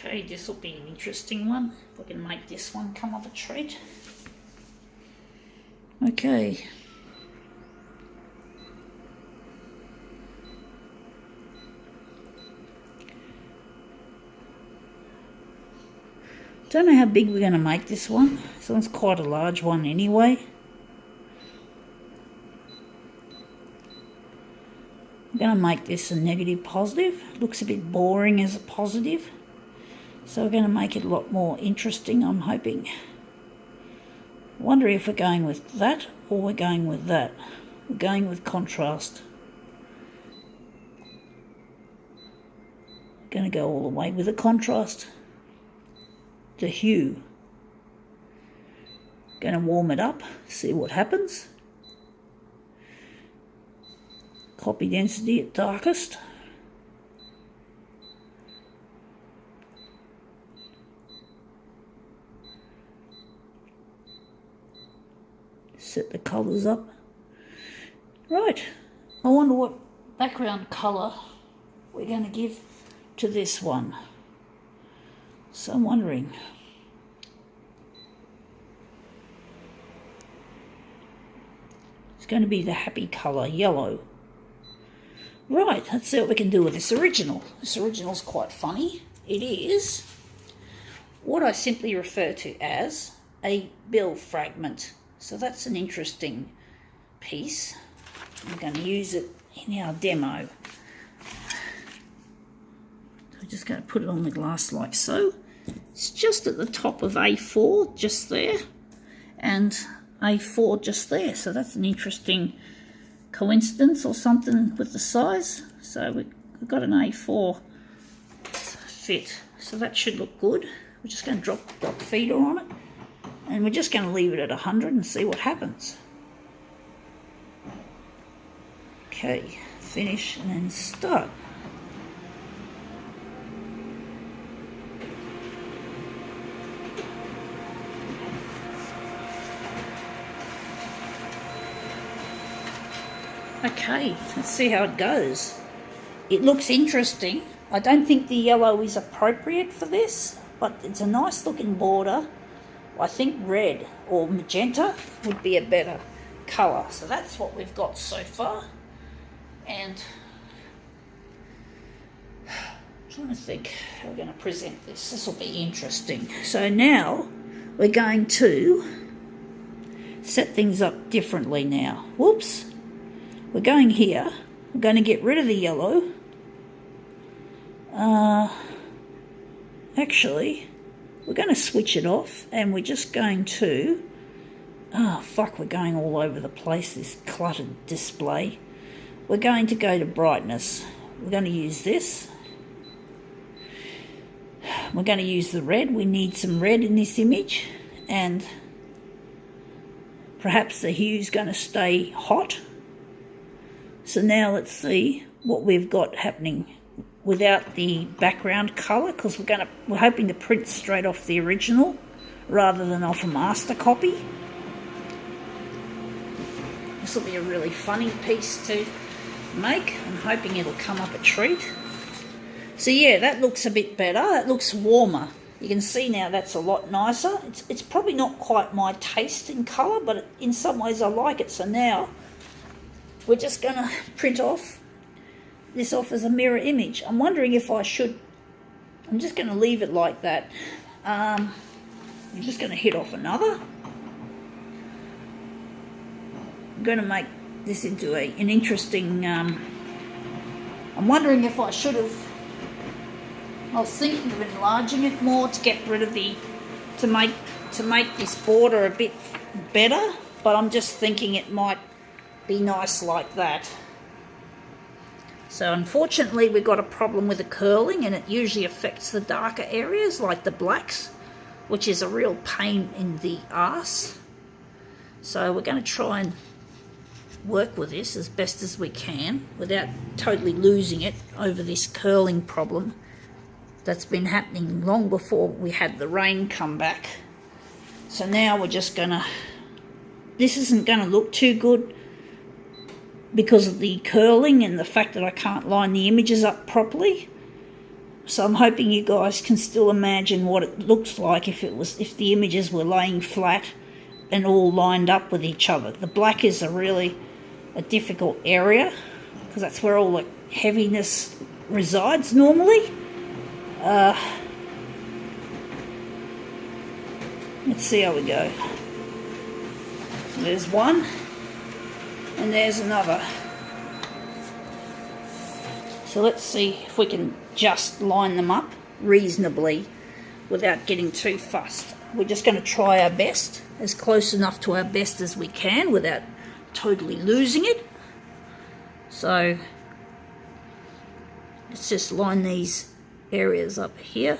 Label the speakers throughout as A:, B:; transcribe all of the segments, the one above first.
A: Okay, this will be an interesting one. If we can make this one come up a treat. Okay. Don't know how big we're going to make this one. This one's quite a large one anyway. I'm going to make this a negative positive. Looks a bit boring as a positive. So we're going to make it a lot more interesting, I'm hoping. I wonder if we're going with that or we're going with that. We're going with contrast. Going to go all the way with the contrast. The hue. Going to warm it up, see what happens. Copy density at darkest. Set the colours up. Right, I wonder what background colour we're going to give to this one. So I'm wondering. It's going to be the happy colour, yellow. Right, let's see what we can do with this original. This original's quite funny. It is what I simply refer to as a bill fragment. So that's an interesting piece. I'm going to use it in our demo. So I'm just going to put it on the glass like so. It's just at the top of A4, just there, and A4 just there. So that's an interesting coincidence or something with the size. So we've got an A4 fit. So that should look good. We're just going to drop feeder on it. And we're just going to leave it at 100 and see what happens. Okay, finish and then start. Okay, let's see how it goes. It looks interesting. I don't think the yellow is appropriate for this, but it's a nice looking border. I think red or magenta would be a better colour. So that's what we've got so far. And I'm trying to think how we're going to present this. This will be interesting. So now we're going to set things up differently now. Whoops. We're going here. We're going to get rid of the yellow. Actually, we're going to switch it off and we're just going to... Oh, fuck, we're going all over the place, this cluttered display. We're going to go to brightness. We're going to use this. We're going to use the red. We need some red in this image. And perhaps the hue's going to stay hot. So now let's see what we've got happening without the background colour, because we're hoping to print straight off the original rather than off a master copy. This will be a really funny piece to make. I'm hoping it'll come up a treat. So yeah, that looks a bit better. That looks warmer. You can see now that's a lot nicer. It's probably not quite my taste in colour, but in some ways I like it. So now we're just going to print this off as a mirror image. I'm wondering if I should... I'm just going to leave it like that. I'm just going to hit off another. I'm going to make this into an interesting... I'm wondering if I should have... I was thinking of enlarging it more to get rid of to make this border a bit better, but I'm just thinking it might be nice like that. So unfortunately we've got a problem with the curling, and it usually affects the darker areas like the blacks, which is a real pain in the arse. So we're going to try and work with this as best as we can without totally losing it over this curling problem that's been happening long before we had the rain come back. So now we're just going to... This isn't going to look too good because of the curling and the fact that I can't line the images up properly. So I'm hoping you guys can still imagine what it looked like if the images were laying flat and all lined up with each other. The black is a difficult area because that's where all the heaviness resides normally. Let's see how we go. So there's one, and there's another. So let's see if we can just line them up reasonably without getting too fussed. We're just going to try our best, as close enough to our best as we can without totally losing it. So let's just line these areas up here.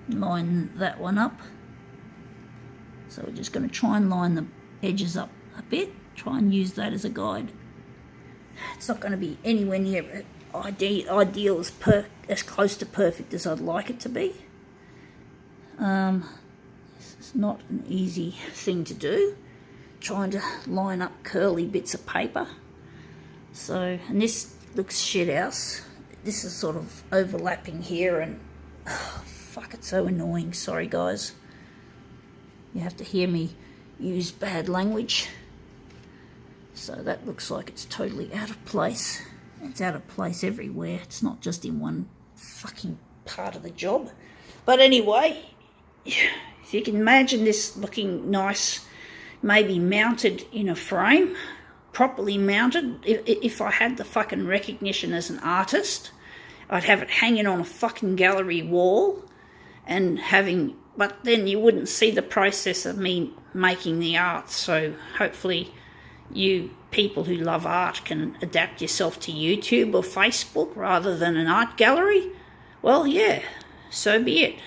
A: Line that one up. So we're just going to try and line the edges up a bit. Try and use that as a guide. It's not going to be anywhere near ideal as close to perfect as I'd like it to be. It's not an easy thing to do, trying to line up curly bits of paper. So, and this looks shit house. This is sort of overlapping here, and fuck, it's so annoying. Sorry guys, you have to hear me use bad language. So that looks like it's totally out of place. It's out of place everywhere. It's not just in one fucking part of the job. But anyway, if you can imagine this looking nice, maybe mounted in a frame, properly mounted. If I had the fucking recognition as an artist, I'd have it hanging on a fucking gallery wall and but then you wouldn't see the process of me making the art. So hopefully you people who love art can adapt yourself to YouTube or Facebook rather than an art gallery. Well, yeah, so be it.